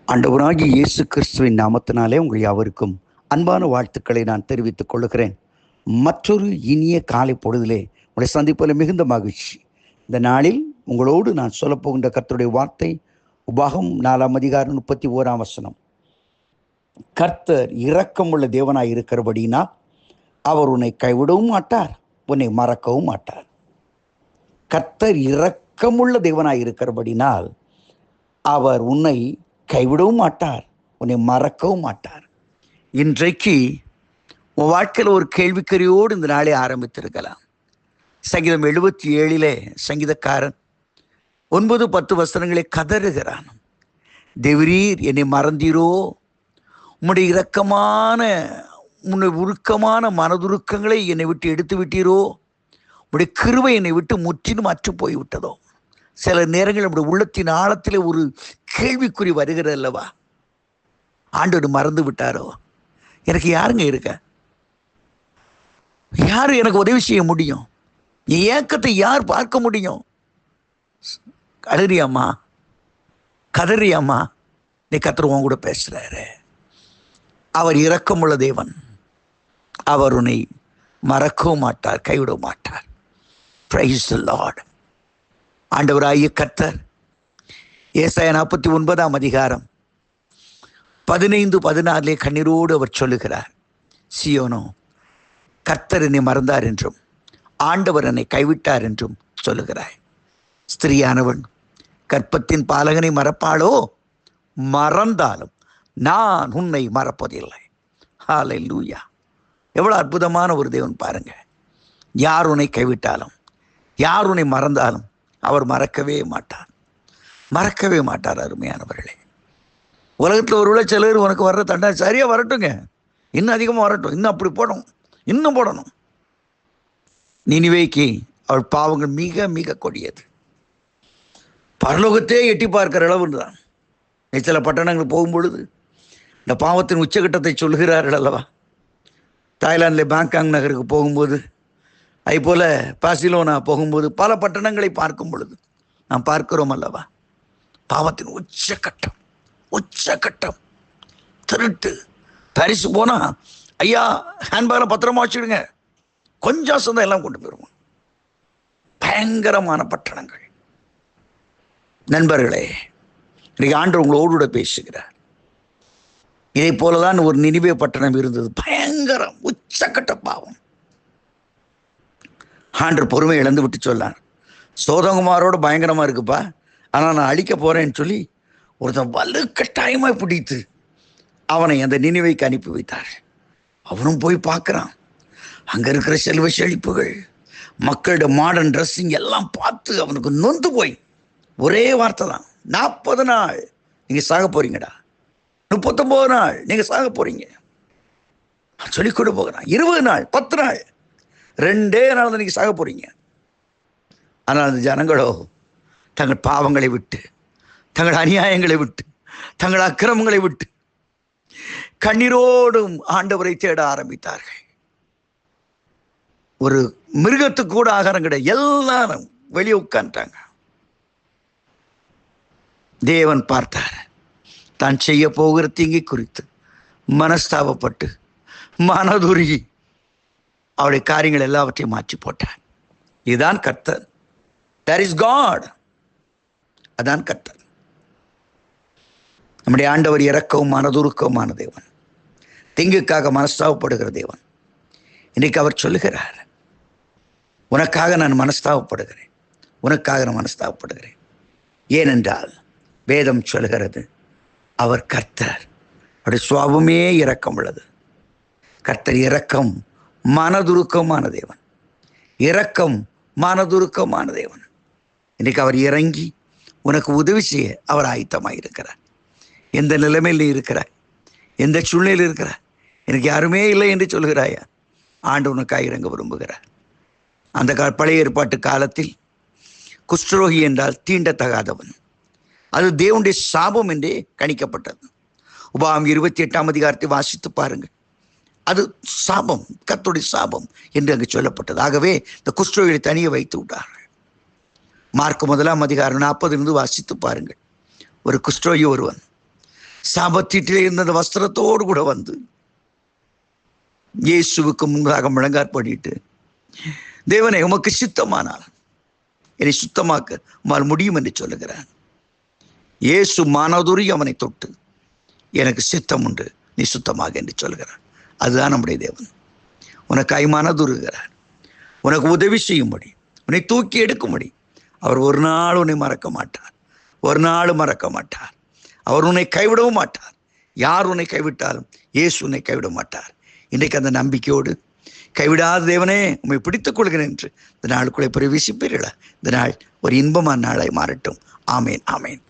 ஆண்டவராகிய இயேசு கிறிஸ்துவின் நாமத்தினாலே உங்கள் யாவருக்கும் அன்பான வாழ்த்துக்களை நான் தெரிவித்துக் கொள்கிறேன். மற்றொரு இனிய காலை பொழுதிலே உங்களை சந்திப்பதில் மிகுந்த மகிழ்ச்சி. இந்த நாளில் உங்களோடு நான் சொல்லப்போகின்ற கர்த்தருடைய வார்த்தை உபாகம் 4:31. கர்த்தர் இரக்கமுள்ள தேவனாய் இருக்கிறபடினா அவர் உன்னை கைவிடவும் மாட்டார், உன்னை மறக்கவும் மாட்டார். கர்த்தர் இரக்கமுள்ள தேவனாய் இருக்கிறபடினால் அவர் உன்னை கைவிடவும் மாட்டார், உன்னை மறக்கவும் மாட்டார். இன்றைக்கு உன் வாழ்க்கையில் ஒரு கேள்விக்கறியோடு இந்த நாளை ஆரம்பித்திருக்கலாம். சங்கீதம் 77 சங்கீதக்காரன் 9-10 வசனங்களை கதறுகிறான். தேவரீர் என்னை மறந்தீரோ, உம்முடைய இரக்கமான உன்னுடைய உருக்கமான மனதுருக்கங்களை என்னை விட்டு எடுத்து விட்டீரோ, உம்முடைய கிருபை என்னை விட்டு முற்றிலும் அற்று போய்விட்டதோ. சில நேரங்கள் நம்முடைய உள்ளத்தின் ஆழத்தில் ஒரு கேள்விக்குறி வருகிறது அல்லவா? ஆண்டவர் மறந்து விட்டாரோ? எனக்கு யாருங்க இருக்க? யாரு எனக்கு உதவி செய்ய முடியும்? என் ஏக்கத்தை யார் பார்க்க முடியும்? அழுறியாம்மா, கதறியாம்மா, நீ கர்த்தர் உன் கூட பேசுறாரு. அவர் இரக்கமுள்ள தேவன். அவர் உன்னை மறக்கவும் மாட்டார், கைவிடவும் மாட்டார். Praise the Lord. ஆண்டவராகிய கர்த்தர் ஏசாயா 49 15-16 கண்ணீரோடு அவர் சொல்லுகிறார், சீயோனோ, கர்த்தர் என்னை மறந்தார் என்றும் ஆண்டவர் என்னை கைவிட்டார் என்றும் சொல்லுகிறாய். ஸ்திரீயானவன் கற்பத்தின் பாலகனை மறப்பாளோ? மறந்தாலும் நான் உன்னை மறப்பதில்லை. ஹல்லேலூயா. எவ்வளவு அற்புதமான ஒரு தேவன் பாருங்க. யார் உன்னை கைவிட்டாலும், யார் உன்னை மறந்தாலும் அவர் மறக்கவே மாட்டார், மறக்கவே மாட்டார். அருமையானவர்களே, உலகத்தில் ஒருவேளை சிலர் உனக்கு வர்ற தண்டனை சரியா வரட்டுங்க, இன்னும் அதிகமாக வரட்டும், இன்னும் அப்படி போடணும், இன்னும் போடணும். நினிவேக்கு அவள் பாவங்கள் மிக மிக கொடியது. பரலோகத்தையே எட்டி பார்க்கிற அளவு தான். சில பட்டணங்கள் போகும்பொழுது இந்த பாவத்தின் உச்சகட்டத்தை சொல்கிறார்கள் அல்லவா? தாய்லாந்தில் பேங்காங் நகருக்கு போகும்போது, அதுபோல் பார்சிலோனா போகும்போது, பல பட்டணங்களை பார்க்கும் பொழுது நாம் பார்க்கிறோம் அல்லவா? பாவத்தின் உச்சகட்டம், உச்சகட்டம். திருட்டு. பாரிஸ் போனா, ஐயா ஹேண்ட்பேக்ல பத்திரமா வச்சுடுங்க, கொஞ்சம் சொந்தம் எல்லாம் கொண்டு போயிருவோம். பயங்கரமான பட்டணங்கள். நண்பர்களே, இன்னைக்கு ஆண்டவர் உங்களோடு பேசுகிறார். இதை போலதான் ஒரு நினிவே பட்டணம் இருந்தது. பயங்கரம், உச்சகட்ட பாவம். ஆண்டவர் பொறுமை இழந்து விட்டு சொன்னார், சோதகுமாரோட பயங்கரமா இருக்குப்பா, ஆனா நான் அழிக்க போறேன்னு சொல்லி ஒருத்தன் வலுக்கட்டாயமாய் பிடித்து அவனை அந்த நினிவைக்கு அனுப்பி வைத்தார். அவனும் போய் பார்க்கிறான். அங்க இருக்கிற செல்வ செழிப்புகள், மக்களோட மாடர்ன் ட்ரெஸ்ஸிங் எல்லாம் பார்த்து அவனுக்கு நொந்து போய் ஒரே வார்த்தை தான், 40 நாள் நீங்க சாக போறீங்கடா, 39 நாள் நீங்க சாக போறீங்க சொல்லி கொண்டு போகிறான். 20 நாள், 10 நாள், 2 நாள் தான் நீங்க சாக போறீங்க. ஆனால் அந்த ஜனங்களோ தங்கள் பாவங்களை விட்டு, தங்கள் அநியாயங்களை விட்டு, தங்கள் அக்கிரமங்களை விட்டு கண்ணீரோடும் ஆண்டவரை தேட ஆரம்பித்தார்கள். ஒரு மிருகத்துக்கு கூட ஆகாரம் கிடையாது, எல்லாரும் வெளியே உட்கார்ந்தாங்க. தேவன் பார்த்தார். தான் செய்ய போகிற தீங்கை குறித்து மனஸ்தாபப்பட்டு மனதுருகி அவருடைய காரியங்கள் எல்லாவற்றையும் மாற்றி போட்டார். இதுதான் கர்த்தர். That is God. அதான் கர்த்தர். நம்முடைய ஆண்டவர் இரக்கவும் மனதுருக்கவுமான தேவன், தீங்குக்காக மனஸ்தாபப்படுகிற தேவன். இன்னைக்கு அவர் சொல்லுகிறார், உனக்காக நான் மனஸ்தாபப்படுகிறேன், உனக்காக நான் மனஸ்தாபப்படுகிறேன். ஏனென்றால் வேதம் சொல்கிறது, அவர் கர்த்தர், அவருடைய சுவாபமே இரக்கம் உள்ளது. கர்த்தர் இரக்கம் மனதுருக்கமான தேவன், இரக்கம் மனதுருக்கமான தேவன். இன்னைக்கு அவர் இறங்கி உனக்கு உதவி செய்ய அவர் ஆயத்தமாக இருக்கிறார். எந்த நிலைமையில் இருக்கிறாய், எந்த சூழ்நிலையில் இருக்கிறாய், எனக்கு யாருமே இல்லை என்று சொல்கிறாயா? ஆண்டு உனக்காக இறங்க விரும்புகிறார். அந்த பழைய ஏற்பாட்டு காலத்தில் குஷ்டரோகி என்றால் தீண்டத்தகாதவன். அது தேவனுடைய சாபம் என்றே கணிக்கப்பட்டது. உபாகம் 28 வாசித்து பாருங்கள். அது சாபம், கர்த்தருடைய சாபம் என்று அங்கு சொல்லப்பட்டது. ஆகவே இந்த குஷ்டரோகியை தனியே வைத்து விட்டார்கள். மார்க் 1 40 வாசித்து பாருங்கள். ஒரு குஷ்டரோகி ஒருவன் சாபத்தீட்டிலே இருந்த அந்த வஸ்திரத்தோடு கூட வந்து இயேசுவுக்கு முன்பாக முழங்கார் படிட்டு, தேவனே உமக்கு சித்தமானால் என்னை சுத்தமாக்க உம்மால் முடியும் என்று சொல்லுகிறான். இயேசு மனதுருகி அவனை தொட்டு, எனக்கு சித்தம் உண்டு, நீ சுத்தமாக என்று சொல்கிறான். அதுதான் நம்முடைய தேவன். உனக்காய் மனதுருகிறார், உனக்கு உதவி செய்யும்படி, உன்னை தூக்கி எடுக்கும்படி. அவர் ஒரு நாள் உன்னை மறக்க மாட்டார், ஒரு நாள் மறக்க மாட்டார். அவர் உன்னை கைவிடவும் மாட்டார். யார் உன்னை கைவிட்டாலும் இயேசு உன்னை கைவிட மாட்டார். இன்றைக்கு அந்த நம்பிக்கையோடு, கைவிடாத தேவனே உண்மை பிடித்துக் கொள்கிறேன் என்று இந்த நாளுக்குள்ளே பிரவேசிப்பீர்களா? இந்த நாள் ஒரு இன்பமான நாளாய் மாறட்டும். ஆமேன், ஆமேன்.